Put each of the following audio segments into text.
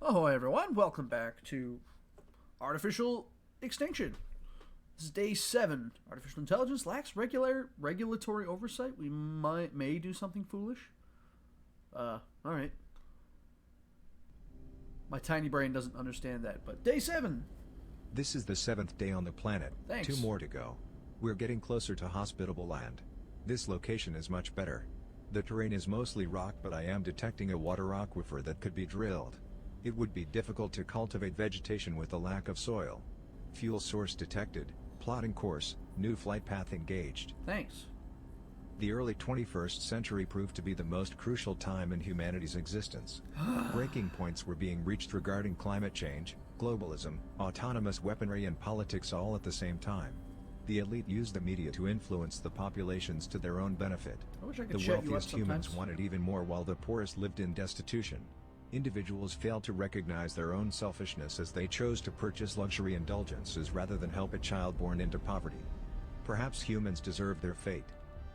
Oh, hi everyone, welcome back to Artificial Extinction. This is day 7. Artificial intelligence lacks regulatory oversight. We may do something foolish. Alright. My tiny brain doesn't understand that, but day 7! This is the 7th day on the planet. Thanks. 2 more to go. We're getting closer to hospitable land. This location is much better. The terrain is mostly rock, but I am detecting a water aquifer that could be drilled. It would be difficult to cultivate vegetation with a lack of soil. Fuel source detected, plotting course, new flight path engaged. Thanks. The early 21st century proved to be the most crucial time in humanity's existence. Breaking points were being reached regarding climate change, globalism, autonomous weaponry and politics all at the same time. The elite used the media to influence the populations to their own benefit. I wish I could The shut you up wealthiest humans sometimes. wanted even more while the poorest lived in destitution. Individuals failed to recognize their own selfishness as they chose to purchase luxury indulgences rather than help a child born into poverty. Perhaps humans deserve their fate.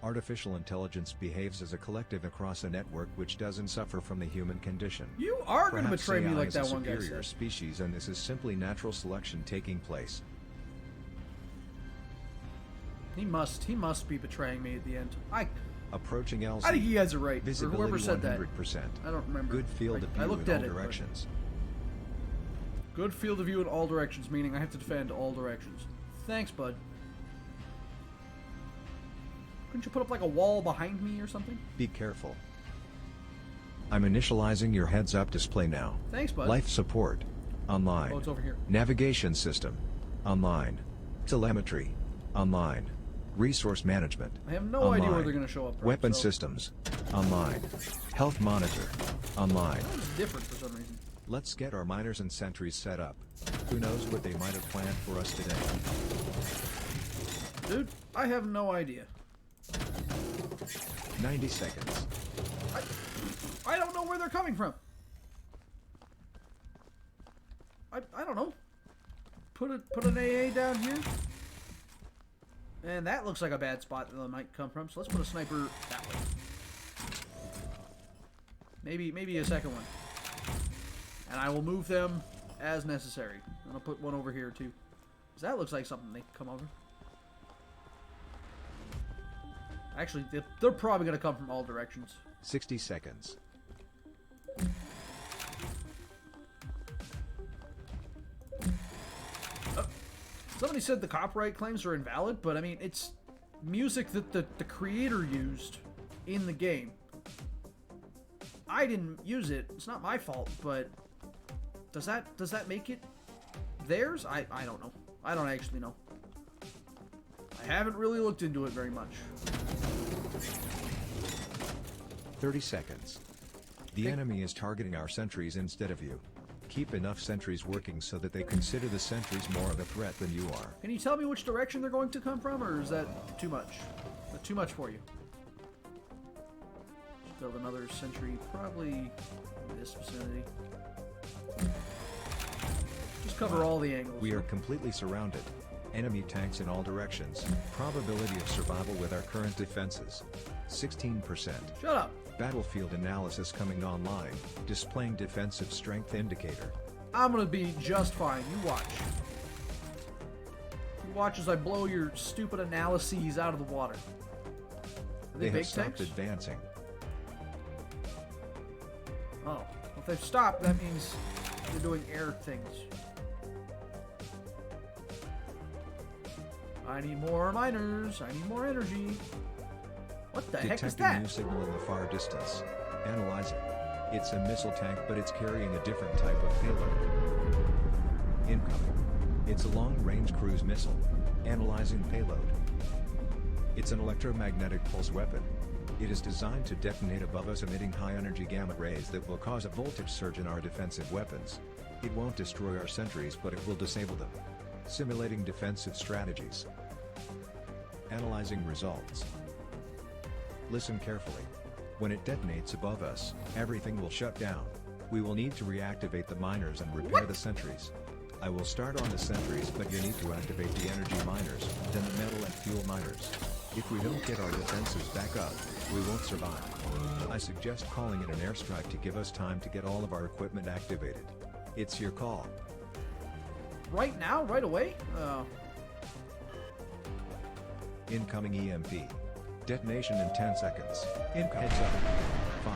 Artificial intelligence behaves as a collective across a network which doesn't suffer from the human condition. You are going to Perhaps betray me AI like is that a one guy superior said. species, and this is simply natural selection taking place. He must be betraying me at the end. Approaching LZ. I think you guys are right, or Visibility whoever said that. 100%. I don't remember. Good field of I view looked in at all it, but- directions. Good field of view in all directions, meaning I have to defend all directions. Thanks, bud. Couldn't you put up like a wall behind me or something? Be careful. I'm initializing your heads-up display now. Thanks, bud. Life support. Online. Oh, it's over here. Navigation system. Online. Telemetry. Online. Resource management. I have no Online. idea where they're going to show up from, Weapon so- systems. Online. Health monitor. Online. That was different for some reason. Let's get our miners and sentries set up. Who knows what they might have planned for us today. Dude, I have no idea. 90 seconds. I don't know where they're coming from. I don't know. Put an AA down here. And that looks like a bad spot that they might come from, so let's put a sniper that way. Maybe a second one. And I will move them as necessary. And I'll put one over here too. Because that looks like something they can come over. Actually, they're probably going to come from all directions. 60 seconds. Somebody said the copyright claims are invalid, but I mean, it's music that the creator used in the game. I didn't use it. It's not my fault, but does that make it theirs? I don't know. I don't actually know. I haven't really looked into it very much. 30 seconds. The enemy is targeting our sentries instead of you. Keep enough sentries working so that they consider the sentries more of a threat than you are. Can you tell me which direction they're going to come from, or is that too much? Is that too much for you? Just build another sentry, probably in this vicinity. Just cover all the angles. We are completely surrounded. Enemy tanks in all directions. Probability of survival with our current defenses. 16%. Shut up! Battlefield analysis coming online, displaying defensive strength indicator. I'm gonna be just fine. You watch. You watch as I blow your stupid analyses out of the water. Are they They big have stopped tanks? advancing. Oh. Well, if they've stopped, that means they're doing air things. I need more miners. I need more energy. What the heck is Detecting that? new signal in the far distance. Analyzing. It's a missile tank, but it's carrying a different type of payload. Incoming. It's a long-range cruise missile. Analyzing payload. It's an electromagnetic pulse weapon. It is designed to detonate above us, emitting high-energy gamma rays that will cause a voltage surge in our defensive weapons. It won't destroy our sentries, but it will disable them. Simulating defensive strategies. Analyzing results. Listen carefully. When it detonates above us, everything will shut down. We will need to reactivate the miners and repair the sentries. I will start on the sentries, but you need to activate the energy miners, then the metal and fuel miners. If we don't get our defenses back up, we won't survive. I suggest calling it an airstrike to give us time to get all of our equipment activated. It's your call. Right now? Right away? Oh. Incoming EMP. Detonation in 10 seconds. Incoming. Heads up. 5,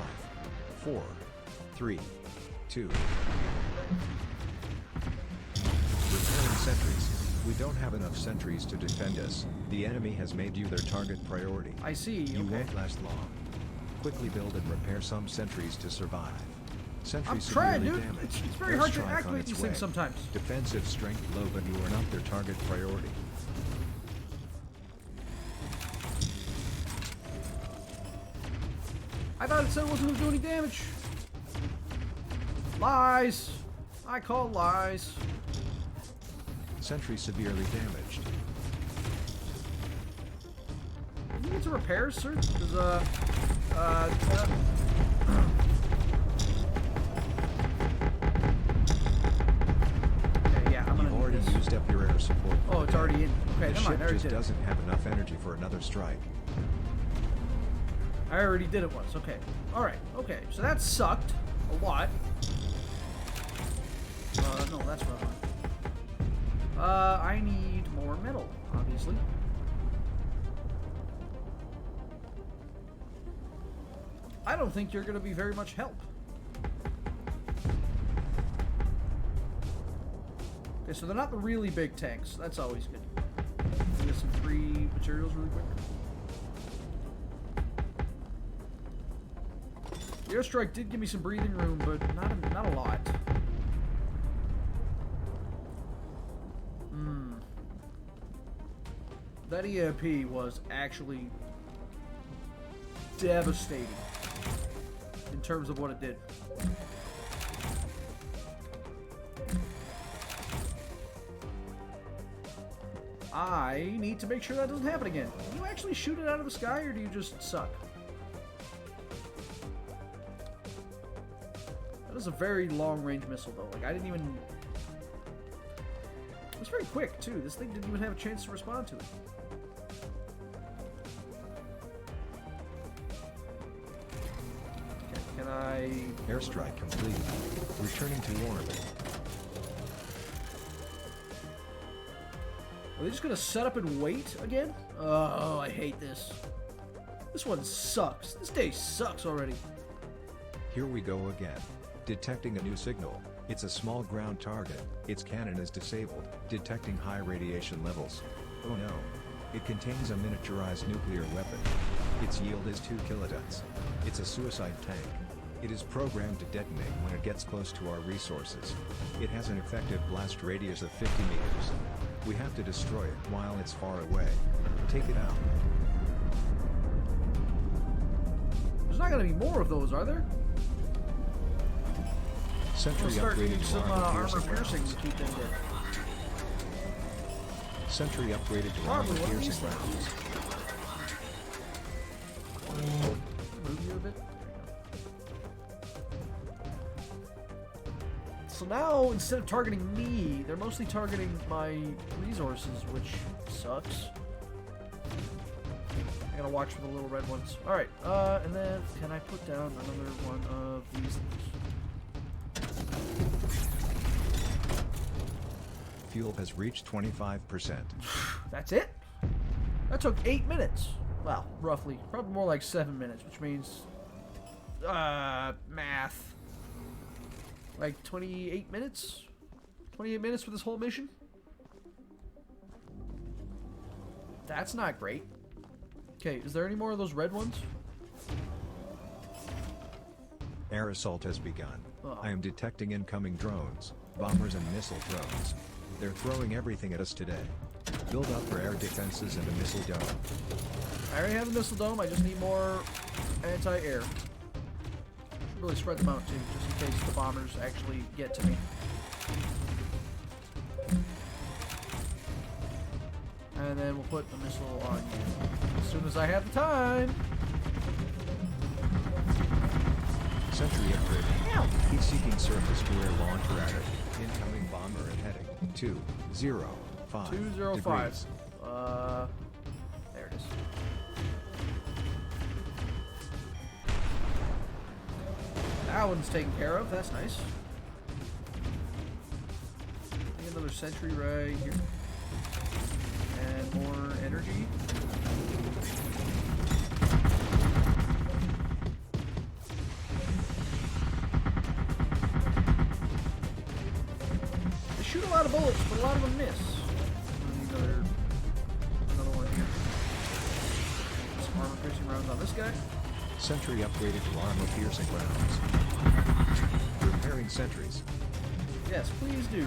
4, 3, 2. Repairing sentries. We don't have enough sentries to defend us. The enemy has made you their target priority. I see. You Okay. won't last long. Quickly build and repair some sentries to survive. I'm Sentries trying, severely dude. damaged. It's very hard to Airstrike on activate its these way. things sometimes. Defensive strength low, but you are not their target priority. I thought it said it wasn't going to do any damage. Lies. I call lies. Sentry severely damaged. Can you get to repairs, sir? Because, okay, yeah, I'm gonna You've need already this. used up your air support. Oh, it's already in. Okay, The never mind. ship I already just did it. doesn't have enough energy for another strike. I already did it once. Okay. Alright. Okay. So that sucked a lot. No, that's wrong. I need more metal, obviously. I don't think you're going to be very much help. Okay, so they're not the really big tanks. That's always good. Get some free materials really quick. The airstrike did give me some breathing room, but not a lot. That EMP was actually devastating in terms of what it did. I need to make sure that doesn't happen again. Do you actually shoot it out of the sky, or do you just suck? That is a very long-range missile, though. Like, I didn't even... It was very quick, too. This thing didn't even have a chance to respond to it. Okay, can I... Airstrike complete. Returning to orbit. Are they just gonna set up and wait again? Oh, I hate this. This one sucks. This day sucks already. Here we go again. Detecting a new signal. It's a small ground target. Its cannon is disabled, detecting high radiation levels. Oh no. It contains a miniaturized nuclear weapon. Its yield is 2 kilotons. It's a suicide tank. It is programmed to detonate when it gets close to our resources. It has an effective blast radius of 50 meters. We have to destroy it while it's far away. Take it out. There's not gonna be more of those, are there? Sentry We'll start upgraded using to some armor piercing rounds. to keep them dead. Sentry upgraded to Probably one of these piercing rounds. Move you a bit. There you go. So now, instead of targeting me, they're mostly targeting my resources, which sucks. I gotta watch for the little red ones. Alright, and then can I put down another one of these things? Fuel has reached 25%. That's it? That took 8 minutes. Well, roughly. Probably more like 7 minutes, which means... math. Like 28 minutes? 28 minutes for this whole mission? That's not great. Okay, is there any more of those red ones? Air assault has begun. Oh. I am detecting incoming drones, bombers and missile drones. They're throwing everything at us today. Build up for air defenses and a missile dome. I already have a missile dome, I just need more anti-air. Should really spread them out too, just in case the bombers actually get to me. And then we'll put the missile on you as soon as I have the time. Sentry upgraded. Ow. Heat-seeking surface-to-air launcher added. Incoming bomber at heading 205. 205. degrees. There it is. That one's taken care of. That's nice. sentry right here. And more energy. They shoot a lot of bullets, but a lot of them miss. Another one here. Some armor-piercing rounds on this guy. Sentry upgraded to armor-piercing rounds. Repairing sentries. Yes, please do.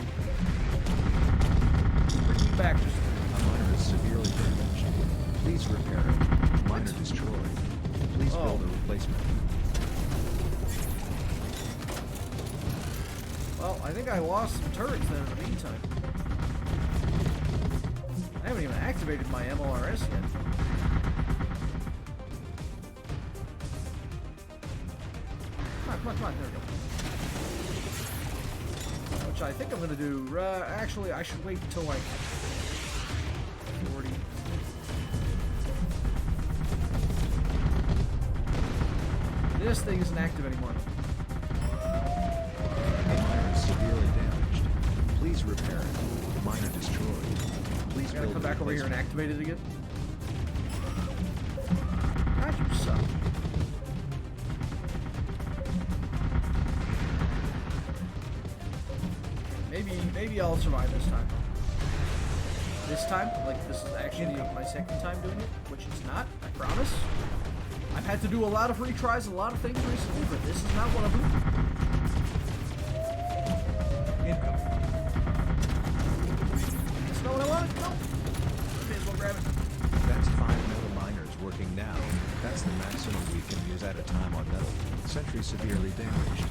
Bring me back just A miner is severely damaged. Please repair it. Miner destroyed. Please build a replacement. Well, I think I lost some turrets then in the meantime. I haven't even activated my MLRS yet. Come on, there we go. Which I think I'm gonna do, actually, I should wait until like 40. This thing isn't active anymore. A miner is severely damaged. Please repair it. Miner destroyed. Please I gotta build come a back over here and replacement. activate it again. God, you suck. Maybe I'll survive this time. This time, like this is actually my second time doing it, which it's not, I promise. I've had to do a lot of retries, a lot of things recently, but this is not one of them. Income. That's not what I wanted. No. May as well grab it. That's 5 metal miners working now. That's the maximum we can use at a time on metal. Sentry severely damaged.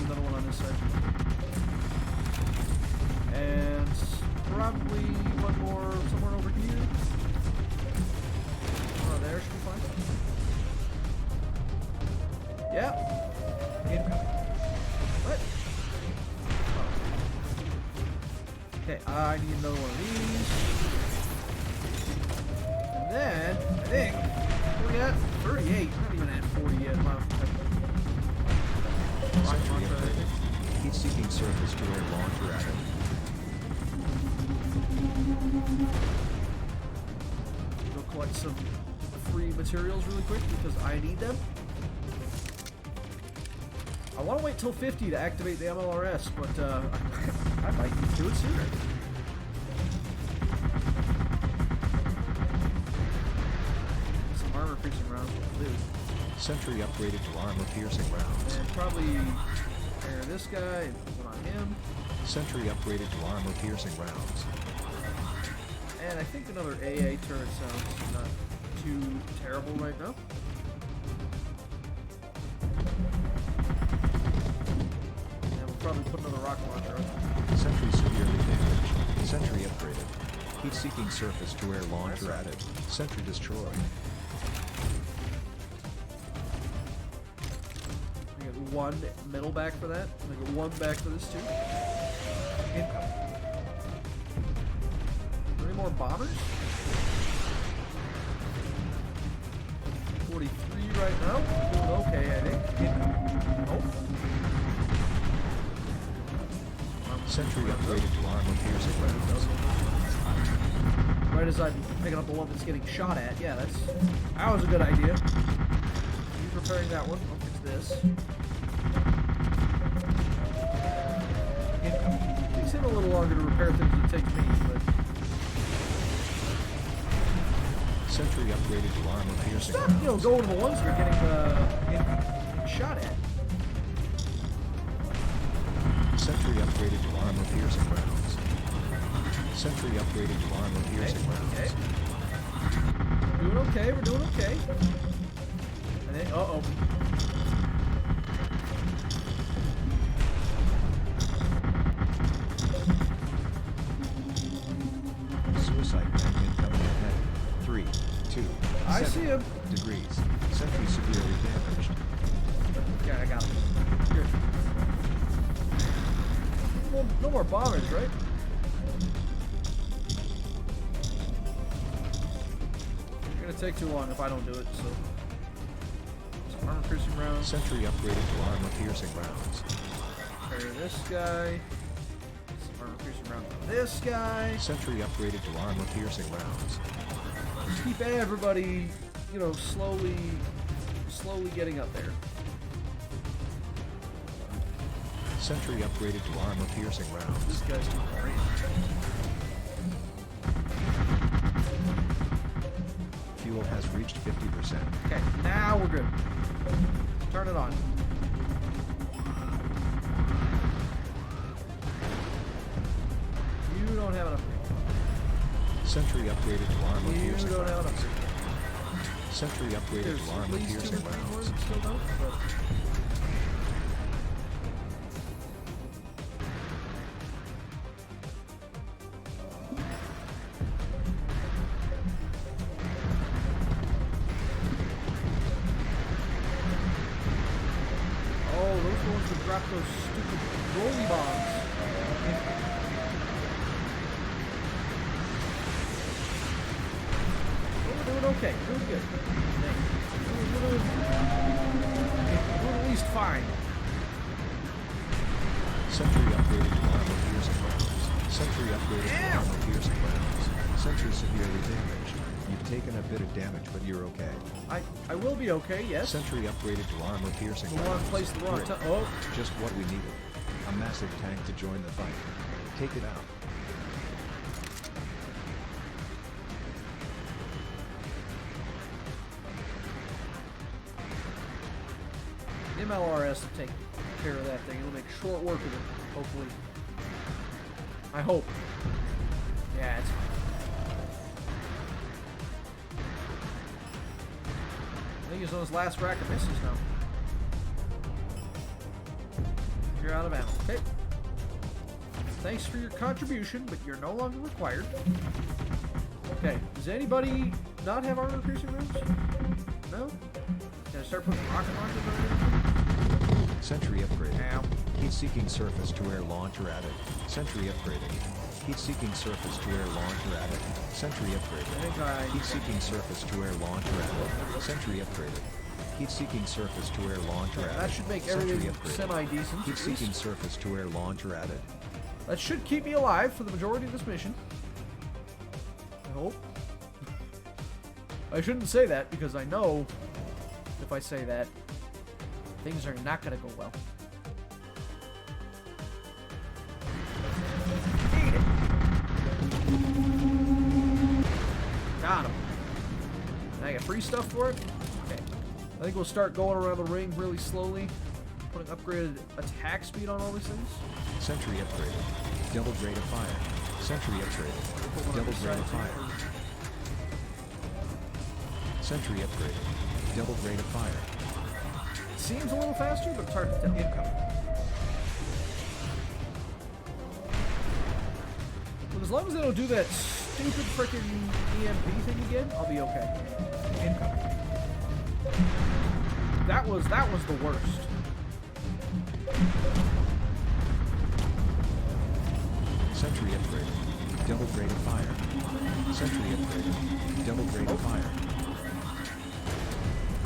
Another one on this side. And probably one more somewhere over here. Oh, there should be fine. Yep. Income. What? Oh. Okay, I need another one of these. And then, I think, what are we at? 38. We're not even at 40 yet. Wow. Sentry upgraded. Heat-seeking surface to air launcher added. Go collect some free materials really quick because I need them. I want to wait till 50 to activate the MLRS, but I might need to do it sooner. Some armor-piercing rounds will do. Sentry upgraded to armor-piercing rounds. And probably air this guy and put one on him. Sentry upgraded to armor-piercing rounds. And I think another AA turret sounds not too terrible right now. And we'll probably put another rocket launcher on. Sentry severely damaged. Sentry upgraded. Heat-seeking surface to air launcher added. Sentry destroyed. I get one middle back for that. I get one back for this too. Income. Any more bombers? 43 right now. Doing okay, I think. Income. Oh. Sentry upgraded to armor-piercing rounds. Right as I'm picking up the one that's getting shot at. Yeah, that was a good idea. He's repairing that one. I'll fix this. It takes him a little longer to repair things than it takes me, but Sentry upgraded to armor-piercing stop, rounds. going to the ones that are getting shot at. Sentry upgraded to armor-piercing rounds. Sentry upgraded to armor-piercing rounds. Doing okay, we're doing okay. And then, uh-oh. Suicide tank incoming ahead. 3, 2, I 7 see him. degrees. Sentry severely damaged. Okay, I got him. Good. Well, no more bombers, right? It's gonna take too long if I don't do it, so. Some armor piercing rounds. Sentry upgraded to armor-piercing rounds. Carry this guy. Some armor-piercing rounds on this guy. Sentry upgraded to armor-piercing rounds. Just keep everybody, you know, slowly getting up there. Sentry upgraded to armor-piercing rounds. This guy's too great. Fuel has reached 50%. Okay, now we're good. Turn it on. You don't have enough. Sentry upgraded to You armor-piercing don't have rounds. enough. Sentry upgraded There's to at least 2 or armor-piercing 3 more rounds. that still don't, but... Oh, those are the ones that drop those stupid rolly bombs. Oh, we're doing okay. Doing good. We're at least fine. Sentry upgraded to armor-piercing rounds. Sentry upgraded to Ow! armor-piercing rounds. Sentry severely damaged. You've taken a bit of damage, but you're okay. I will be okay, yes. Sentry upgraded to armor-piercing The wrong rounds. place, the wrong Great. time. Oh, Just what we needed. A massive tank to join the fight. Take it out. MLRS will take care of that thing. It'll make short work of it, hopefully. I hope. Yeah, it's fine. I think he's on his last rack of misses now. You're out of ammo. Okay. Thanks for your contribution, but you're no longer required. Okay. Does anybody not have armor piercing rounds? No? Can I start putting rocket launchers on everything? Sentry upgraded. Ow. Heat-seeking surface-to-air launcher added. Sentry upgraded. Heat-seeking surface-to-air launcher added. Sentry upgraded. Heat-seeking surface-to-air launcher added. Sentry upgraded. Heat-seeking surface-to-air launcher added. That should make Sentry everything upgraded. semi-decent. Heat-seeking surface-to-air launcher added. That should keep me alive for the majority of this mission. I hope. I shouldn't say that because I know if I say that, things are not going to go well. Eat it. Got him. And I get free stuff for it? Okay. I think we'll start going around the ring really slowly, putting upgraded attack speed on all these things. Sentry upgraded. Double rate of fire. Sentry upgraded. Double rate of fire. Sentry upgraded. Double rate of fire. Seems a little faster, but it's hard to tell. Incoming. But as long as they don't do that stupid frickin' EMP thing again, I'll be okay. Incoming. That was the worst. Sentry upgraded. Double rate of fire. Sentry upgraded. Double rate of fire.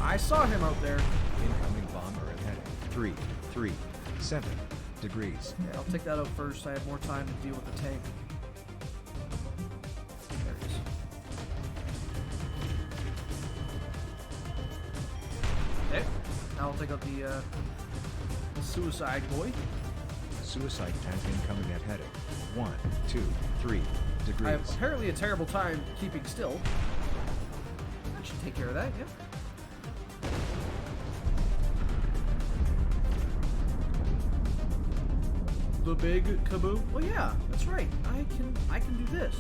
I saw him out there. Incoming bomber at heading 337 degrees. Yeah, I'll take that out first. I have more time to deal with the tank. There it is. Okay. Now I'll take out the suicide boy. Suicide tank incoming at heading 123 I degrees. have apparently a terrible time keeping still. That should take care of that, yeah. The big kaboom. Well, yeah, that's right. I can do this.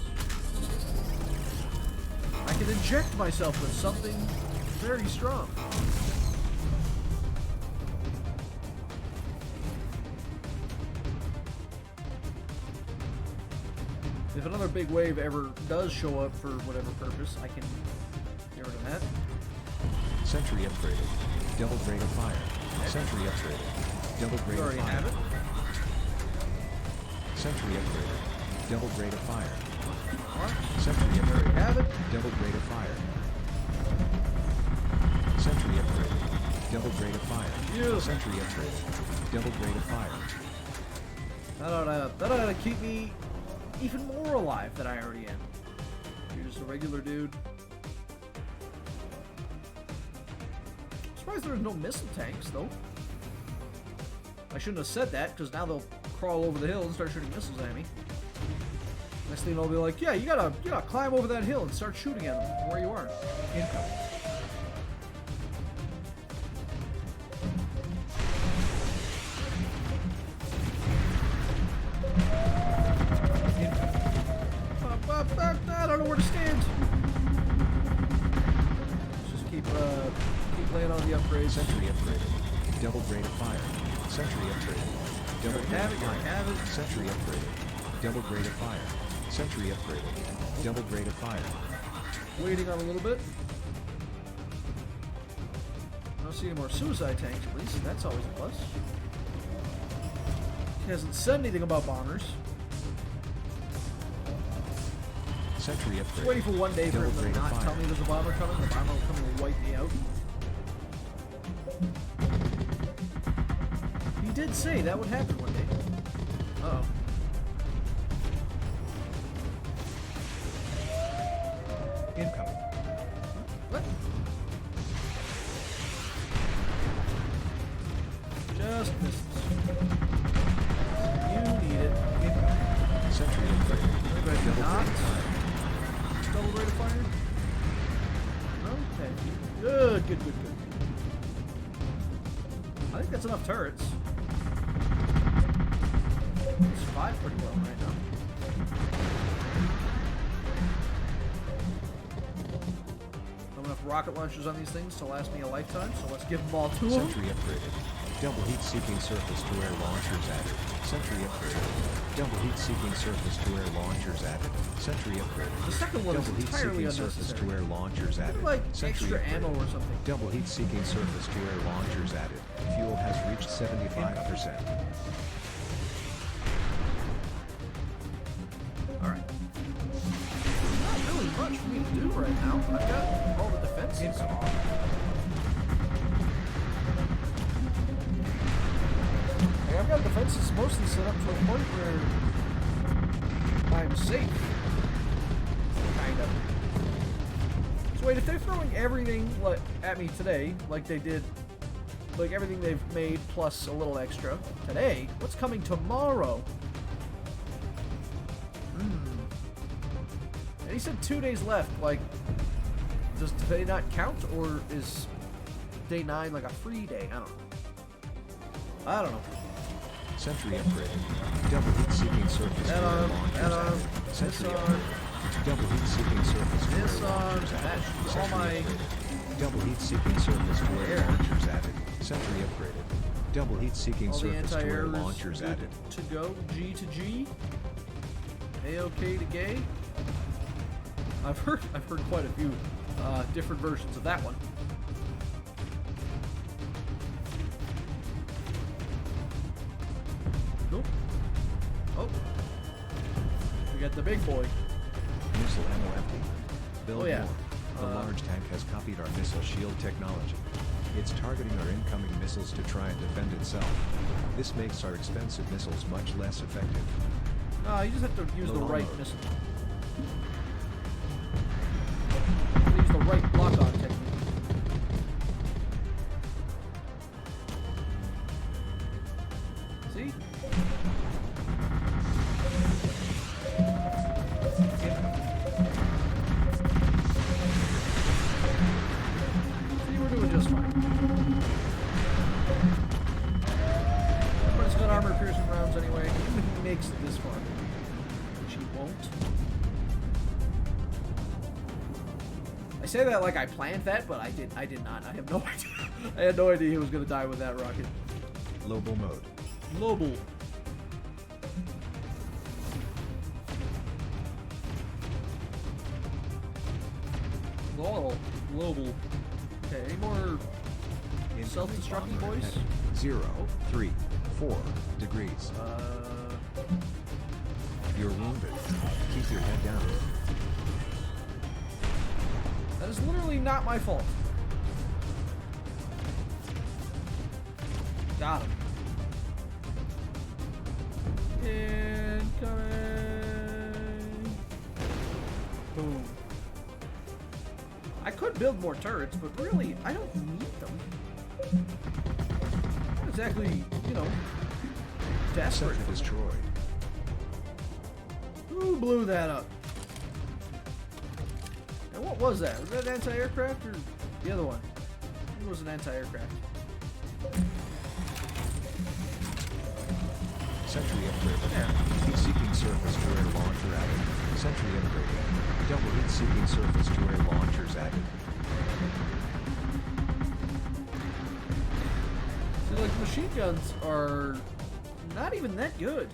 I can inject myself with something very strong. If another big wave ever does show up for whatever purpose, I can get rid of that. Sentry upgraded. Double rate of fire. Sentry upgraded. Double We rate of already fire. have it. Sentry upgraded. Double rate of fire. Alright. Sentry We already upgraded. have it. Double rate of fire. Sentry upgraded. Double grade of fire. Yeah. Sentry upgraded. Double grade of fire. That ought to keep me even more alive than I already am. You're just a regular dude. Surprised there's no missile tanks, though. I shouldn't have said that, because now they'll crawl over the hill and start shooting missiles at me. Next thing they'll be like, yeah, you gotta climb over that hill and start shooting at them from where you are. Incoming. I don't know where to stand. Let's just keep laying on the upgrades. Sentry upgraded. Double grade of fire. Sentry upgraded. Double grade of fire. Sentry upgraded. Double grade of fire. Sentry upgraded. Double grade of fire. Waiting on a little bit. I don't see any more suicide tanks, at least. That's always a plus. He hasn't said anything about bombers. Sentry upgraded. Just waiting for one day for him to not tell me there's a bomber coming. The bomber will come and wipe me out. He did say that would happen one day. Uh-oh. Incoming. What? Just misses. You need it. Incoming. Sentry upgraded. Anybody Double not? grade of fire. Double rate of fire? Okay. Good, good, good, good. I think that's enough turrets. It's 5 pretty well right now. Have enough rocket launchers on these things to last me a lifetime, so let's give them all to them. Sentry upgraded. Double heat-seeking surface-to-air launchers added. Sentry upgraded. Double heat-seeking surface-to-air launchers added. Sentry upgraded. The second one is Double entirely heat-seeking unnecessary. surface-to-air launchers added. Like Sentry extra upgraded. ammo or something. Double heat-seeking surface-to-air launchers added. Fuel has reached 75%. Alright. Not really much for me to do right now. I've got all the defenses on. Hey, I've got defenses mostly set up to a point where I'm safe. Kind of. So wait, if they're throwing everything at me today, like they did, like everything they've made plus a little extra today, what's coming tomorrow? And he said 2 days left. Like, does today not count, or is day 9 like a free day? I don't know. Sentry upgraded. Double heat-seeking surface-to-air launchers added. Sentry upgraded. Double heat-seeking surface-to-air launchers added. All my Double heat-seeking surface-to-air launchers added. Sentry upgraded. Double heat-seeking all the surface-to-air anti-air launchers added. to go. G to G. A-OK to gay. I've heard quite a few different versions of that one. Nope. Oh. We got the big boy. Missile ammo empty. Build Oh, yeah. more. The large tank has copied our missile shield technology. It's targeting our incoming missiles to try and defend itself. This makes our expensive missiles much less effective. No, you just have to use the Low right mode. missile. Use the right block-on technique. See? See, we're doing just fine. Everybody's got armor-piercing rounds anyway, even if he makes it this far. Which he won't. I say that like I planned that, but I did not. I have no idea. I had no idea he was gonna die with that rocket. Global mode. Global. Global. Okay, any more self-destructing boys? 0, 3, 4 degrees. You're wounded. Keep your head down. That is literally not my fault. Got him. Incoming. Boom. I could build more turrets, but really, I don't need them. Not exactly, you know, desperate. Sector destroyed. Who blew that up? And what was that? Was that an anti-aircraft or the other one? It was an anti-aircraft. Sentry upgraded. There. Heat-seeking surface turret launcher added. Sentry upgraded. Double heat-seeking surface turret launchers added. So, like, machine guns are not even that good.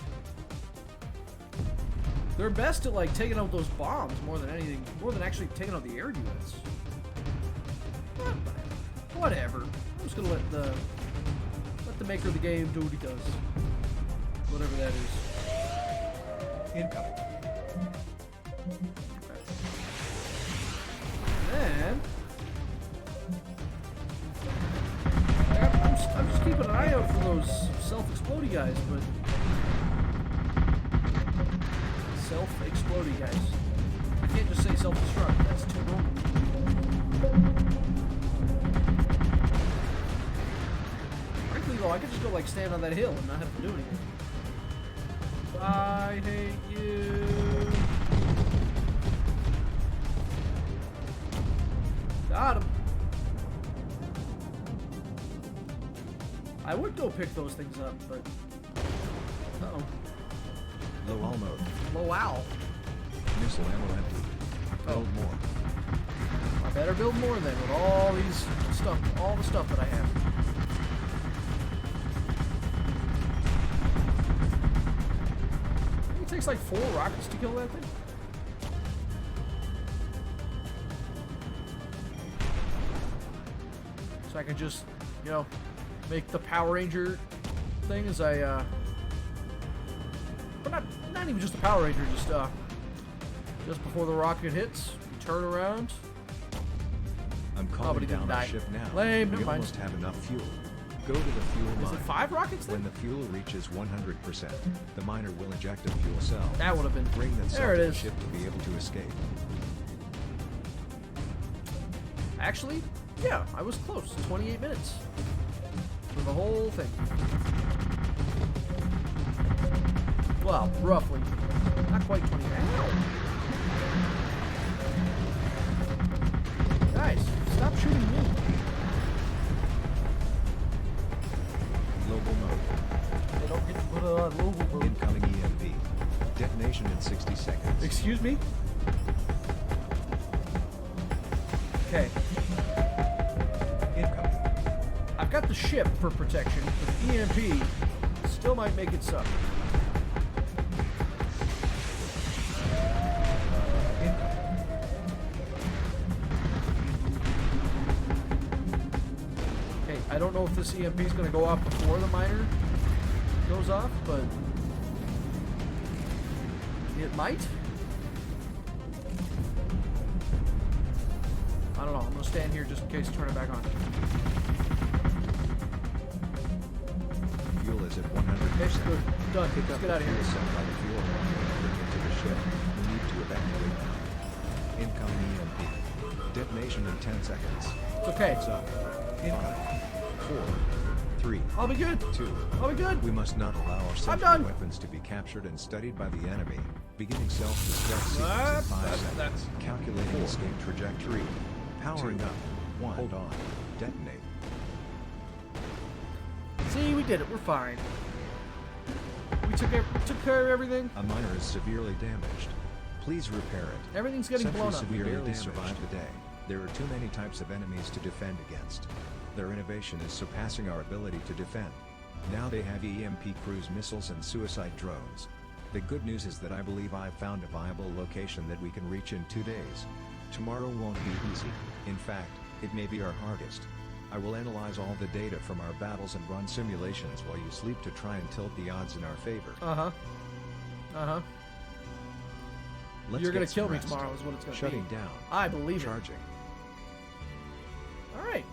They're best at, like, taking out those bombs more than anything, more than actually taking out the air units. But whatever. I'm just gonna let the maker of the game do what he does. Whatever that is. Incoming. Then I'm just keeping an eye out for those self-exploding guys, but self-exploding guys. I can't just say self-destruct. That's too normal. Frankly, though, I could just go like stand on that hill and not have to do anything. I hate you. Got him. I would go pick those things up, but uh-oh. Low all mode. Low owl. Missile ammo empty. Build more. I better build more then with all these stuff, all the stuff that I have. I think it takes like 4 rockets to kill that thing. So I can just, you know, make the Power Ranger thing as I, but not even just the Power Ranger, just before the rocket hits, you turn around. I'm but calling he didn't down die. our ship now. Lame, We never mind. almost have enough fuel. Go to the fuel Is mine. it 5 rockets then? When the fuel reaches 100%, the miner will eject a fuel cell. That would have been. Bring that There cell it to the is. ship to be able to escape. Actually, yeah, I was close. 28 minutes for the whole thing. Well, roughly. Not quite 20. Ow! Guys, stop shooting me. Global mode. They don't get to put a logo mode. Incoming EMP. Detonation in 60 seconds. Excuse me? Okay. Incoming. I've got the ship for protection, but the EMP still might make it suck. Okay, I don't know if this EMP is going to go off before the miner goes off, but it might. I don't know. I'm going to stand here just in case you turn it back on. Fuel is at 100%. Okay, good. Done. Pick Let's up get out of the here. fuel cell by the fuel line and bring it to the ship. We need to evacuate now. Incoming EMP. Detonation in 10 seconds. It's okay. It's up. Incoming. 4, 3, I'll be good. 2. I'll be good. We must not allow our done. sentry weapons to be captured and studied by the enemy. Beginning self-destruct sequence in 5 seconds. that's- Calculating escape trajectory. Powering up. 1. Hold on. Detonate. See, we did it. We're fine. We took care of everything. A miner is severely damaged. Please repair it. Everything's getting Sentry blown up. severely Barely damaged. survived the day. There are too many types of enemies to defend against. Their innovation is surpassing our ability to defend. Now they have EMP cruise missiles and suicide drones. The good news is that I believe I've found a viable location that we can reach in 2 days. Tomorrow won't be easy. In fact, it may be our hardest. I will analyze all the data from our battles and run simulations while you sleep to try and tilt the odds in our favor. Uh-huh. Uh-huh. Let's You're get gonna some kill me rest. tomorrow is what it's gonna Shutting be. down. I believe it. Charging. All right.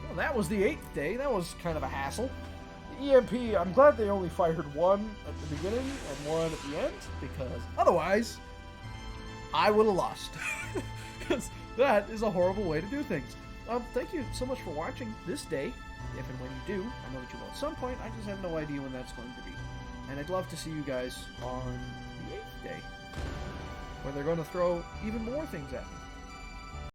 Well, that was the 8th day. That was kind of a hassle. the EMP, I'm glad they only fired one at the beginning and one at the end, because otherwise, I would have lost. Because that is a horrible way to do things. Thank you so much for watching this day, if and when you do. I know that you will at some point, I just have no idea when that's going to be. And I'd love to see you guys on the 8th day, where they're going to throw even more things at me.